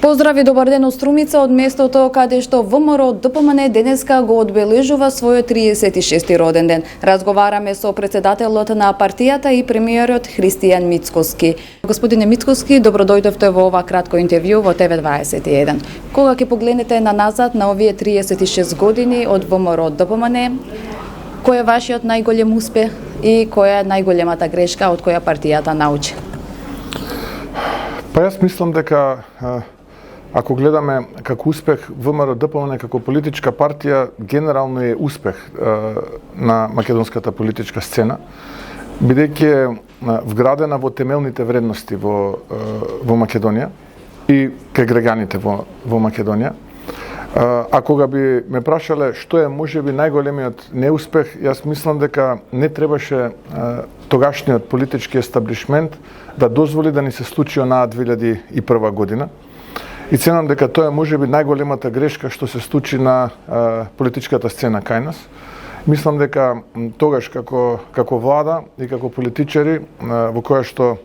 Поздрави, добар ден од Струмица, од местото каде што ВМРО ДПМН денеска го одбележува својот 36-ти роден ден. Разговараме со председателот на партијата и премиерот Христијан Мицкоски. Господине Мицкоски, добро дојдовте во ова кратко интервју во ТВ21. Кога ќе погледнете на назад на овие 36 години од ВМРО ДПМН, кој е вашиот најголем успех и која е најголемата грешка од која партијата научи? Па јас мислам дека ако гледаме како успех ВМРО ДПМН како политичка партија, генерално е успех на македонската политичка сцена, бидејќи е вградена во темелните вредности во Македонија и кај граѓаните во Македонија. А кога би ме прашале што е можеби најголемиот неуспех, јас мислам дека не требаше тогашниот политички естаблишмент да дозволи да ни се случи онаа 2001 година. И ценам дека тоа е можеби најголемата грешка што се случи на политичката сцена кај нас. Мислам дека тогаш како влада и како политичари во која што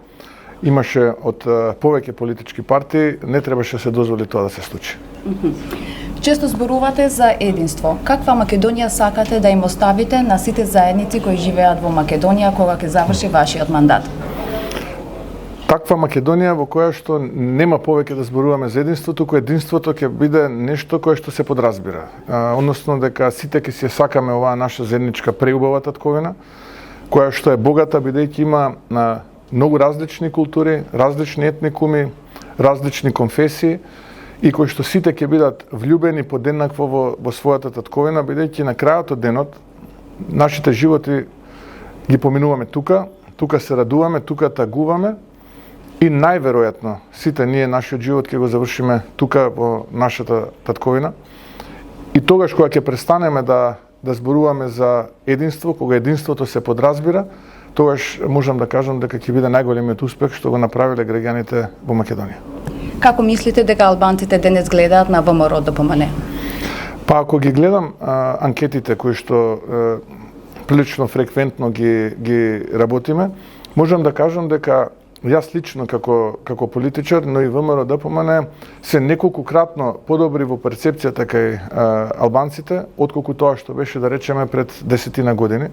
имаше од повеќе политички партии, не требаше да се дозволи тоа да се случи. Често зборувате за единство. Каква Македонија сакате да им оставите на сите заедници кои живеат во Македонија кога ќе заврши вашиот мандат? Таква Македонија во која што нема повеќе да зборуваме за единство, туку единството ќе биде нешто кое што се подразбира. Односно дека сите ќе си сакаме оваа наша заедничка преубава татковина, која што е богата бидејќи има многу различни култури, различни етникуми, различни конфесии и кои што сите ќе бидат влюбени подеднакво во својата татковина, бидејќи на крајот од денот нашите животи ги поминуваме тука се радуваме, тука тагуваме и најверојатно сите ние нашиот живот ќе го завршиме тука во нашата татковина. И тогаш кога ќе престанеме да зборуваме за единство, кога единството се подразбира, тогаш можам да кажам дека ќе биде најголемиот успех што го направиле граѓаните во Македонија. Како мислите дека албанците денес гледаат на ВМРО ДПМН? Па ако ги гледам анкетите кои што прилично фреквентно ги работиме, можам да кажам дека јас лично како политичар, но и ВМРО ДПМН се неколкукратно подобри во перцепцијата кај албанците, отколку тоа што беше, да речеме, пред 10 години.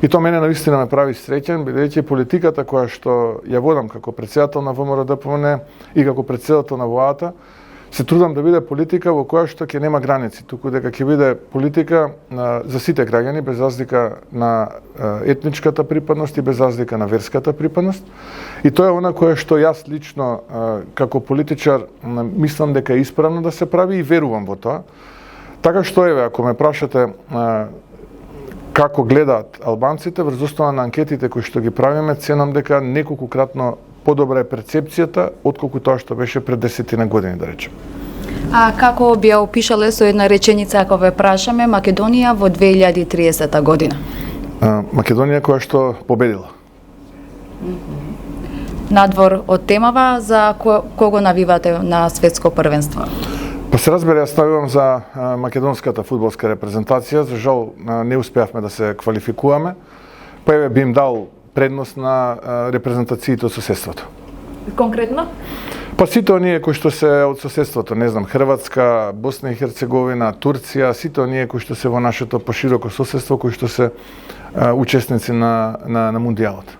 И тоа мене навистина ме прави среќен, бидејќи политиката која што ја водам како председател на ВМРО ДПМН и како председател на владата, се трудам да биде политика во која што ќе нема граници, туку дека ќе биде политика за сите граѓани, без разлика на етничката припадност и без разлика на верската припадност. И тоа е она кое што јас лично како политичар мислам дека е исправно да се прави и верувам во тоа. Така што еве, ако ме прашате како гледаат албанците, врз основа на анкетите кои што ги правиме, ценам дека неколкукратно подобра е перцепцијата отколку тоа што беше пред 10 години, да речем. А како би ја опишале со една реченица ако ве прашаме Македонија во 2030 година? Македонија која што победила. Надвор од темава, за кого навивате на светско првенство? Па се разбере, јас навивам за македонската фудбалска репрезентација. За жал не успеавме да се квалификуваме. Па еве би им дал предност на репрезентациите од соседството. Конкретно? Па сите оние кои што се од соседството, не знам, Хрватска, Босна и Херцеговина, Турција, сите оние кои што се во нашето пошироко соседство, кои што се учесници на мундијалот.